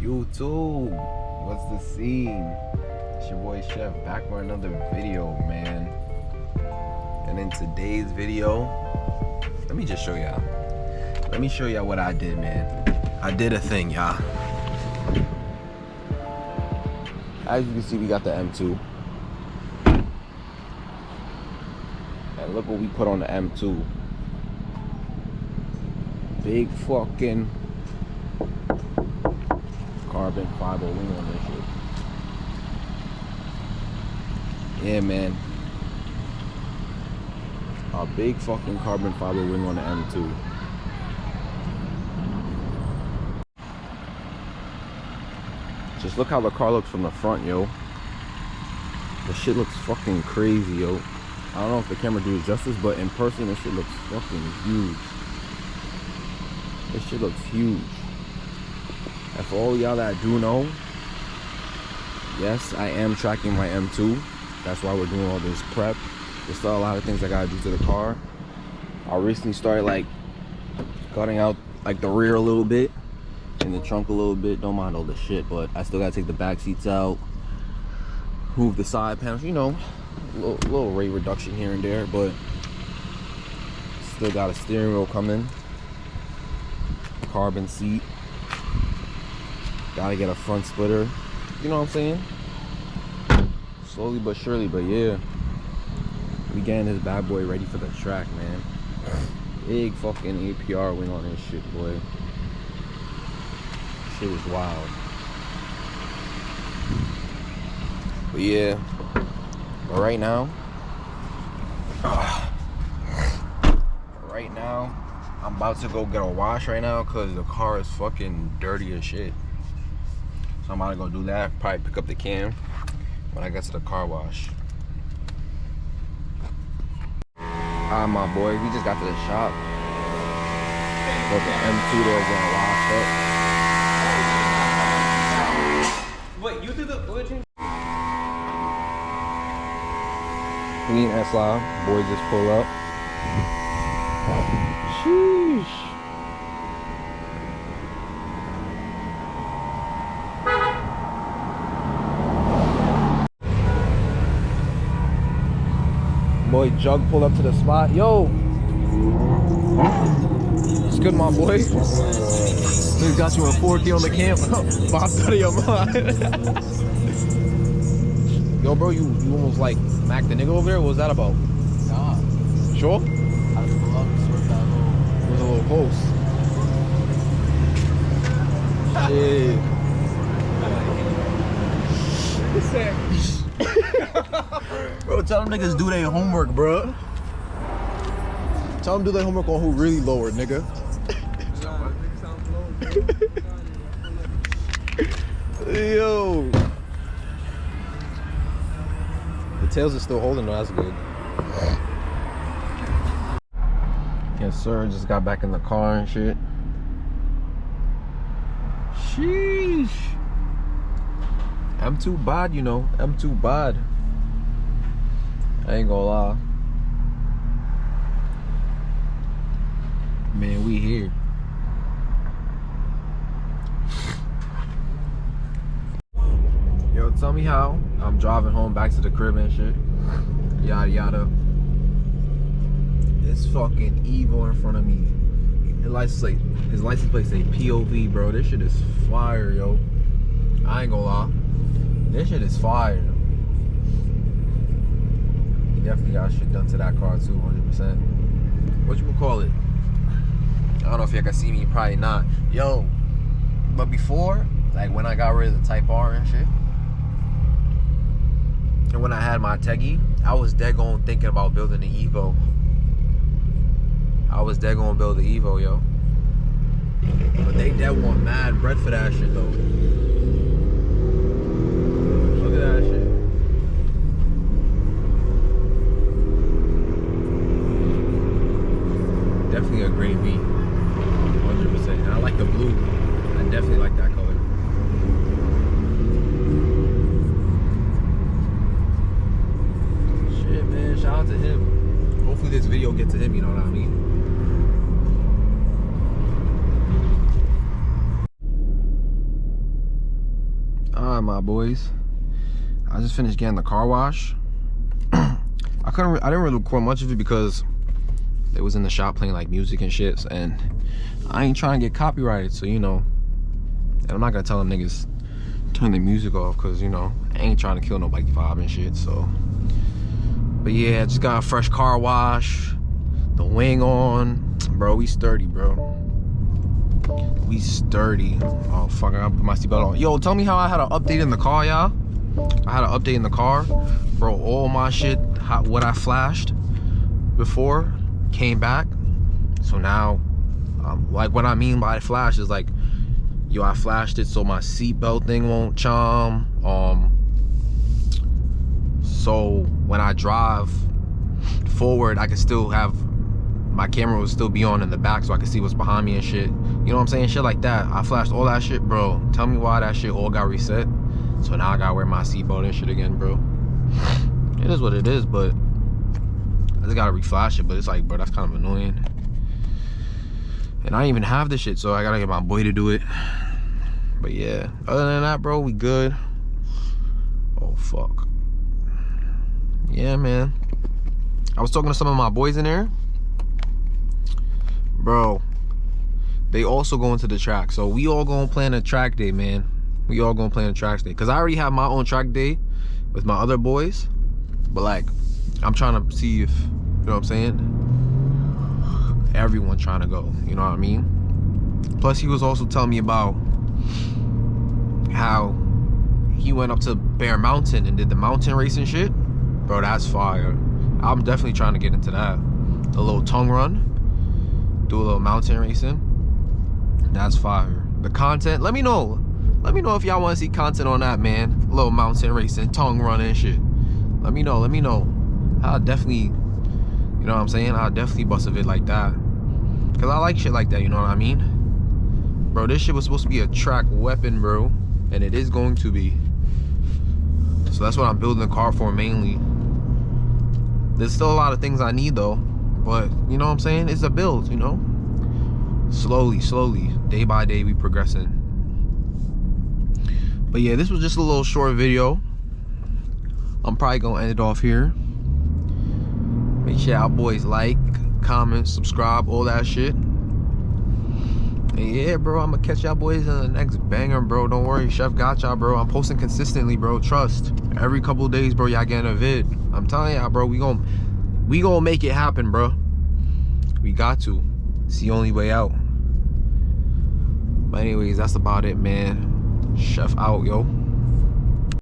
YouTube, what's the scene? It's your boy Chef back for another video, man. And in today's video, let me just show y'all. Let me show y'all what I did, man. I did a thing, y'all. As you can see, we got the M2. And look what we put on the M2. Big fucking carbon fiber wing on this shit. Yeah, man. A big fucking carbon fiber wing on the M2. Just look how the car looks from the front, yo. The shit looks fucking crazy, yo. I don't know if the camera does justice, but in person, this shit looks fucking huge. This shit looks huge. And for all y'all that do know, yes, I am tracking my M2. That's why we're doing all this prep. There's still a lot of things I gotta do to the car. I recently started like cutting out like the rear a little bit and the trunk a little bit. Don't mind all this shit, but I still gotta take the back seats out, move the side panels, you know, little rate reduction here and there, but still got a steering wheel coming, carbon seat, gotta get a front splitter, you know what I'm saying? Slowly but surely, but yeah, we getting this bad boy ready for the track, man. Big fucking APR wing on this shit, boy. Shit is wild. But yeah, but right now I'm about to go get a wash right now because the car is fucking dirty as shit. So I'm about to go do that, probably pick up the cam when I get to the car wash. My boys, we just got to the shop. Got the M2 there getting washed up. Wait, you did the oil change? Clean S-Line, boys just pull up. Sheesh. Boy Jug pull up to the spot. Yo, it's good, my boy. Niggas got you in 4K on the cam. Bob out of your mind. Yo, bro, you almost like smacked the nigga over there. What was that about? Nah. Sure? I just pull up and sort that little. It was a little close. Shit. Bro, tell them niggas do their homework, bro. Tell them do their homework on who really lowered, nigga. Yo. The tails are still holding though, that's good. Yes, sir, just got back in the car and shit. Sheesh. M2 bad, you know. M2 bad. I ain't gonna lie. Man, we here. Yo, tell me how I'm driving home back to the crib and shit. Yada yada. This fucking Evo in front of me. His license plate say POV, bro. This shit is fire, yo. I ain't gonna lie. This shit is fire. He definitely got shit done to that car too, 100%. What you gonna call it? I don't know if y'all can see me, probably not. Yo, but before, like when I got rid of the Type R and shit, and when I had my Teggy, I was dead gone thinking about building the Evo. I was dead gonna build the Evo, yo. But they dead want mad bread for that shit though. Look at that shit. Definitely a great beat. 100%. And I like the blue. I definitely like that color. Shit, man. Shout out to him. Hopefully this video gets to him, you know what I mean? time, my boys. I just finished getting the car wash. I didn't really record much of it because they was in the shop playing like music and shit, and I ain't trying to get copyrighted, so you know. And I'm not gonna tell them niggas turn the music off, cause you know I ain't trying to kill nobody vibe and shit. So, but yeah, just got a fresh car wash, the wing on, bro. We sturdy, bro. We sturdy. Oh fuck, I gotta put my seatbelt on. Yo, tell me how I had an update in the car, y'all. I had an update in the car, bro. All my shit, what I flashed before, came back. So now, like what I mean by flash is like, yo, I flashed it so my seatbelt thing won't chime. So when I drive forward, I can still have, my camera will still be on in the back so I can see what's behind me and shit. You know what I'm saying? Shit like that. I flashed all that shit, bro. Tell me why that shit all got reset. So now I gotta wear my seatbelt and shit again, bro. It is what it is, but I just gotta reflash it. But it's like, bro, that's kind of annoying. And I don't even have this shit, so I gotta get my boy to do it. But yeah, other than that, bro, we good. Oh fuck. Yeah, man. I was talking to some of my boys in there, bro. They also going to the track, so we all gonna plan a track day, man. We all gonna plan a track day, because I already have my own track day with my other boys, but like I'm trying to see if, you know what I'm saying, everyone trying to go, you know what I mean? Plus he was also telling me about how he went up to Bear Mountain and did the mountain racing shit. Bro, that's fire. I'm definitely trying to get into that. A little tongue run, do a little mountain racing. That's fire. The content, let me know if y'all want to see content on that, man. A little mountain racing, tongue running shit. Let me know. I'll definitely, you know what I'm saying, I'll definitely bust a vid like that, because I like shit like that, you know what I mean? Bro, this shit was supposed to be a track weapon, bro, and it is going to be. So that's what I'm building the car for mainly. There's still a lot of things I need though, but you know what I'm saying, it's a build, you know. Slowly, day by day, we progressing. But yeah, this was just a little short video. I'm probably gonna end it off here. Make sure y'all boys like, comment, subscribe, all that shit. And yeah, bro, I'm gonna catch y'all boys in the next banger, bro. Don't worry, Chef got y'all, bro. I'm posting consistently, bro. Trust. Every couple of days, bro, y'all getting a vid. I'm telling y'all, bro, we gonna make it happen, bro. We got to. It's the only way out. But anyways, that's about it, man. Chef out, yo.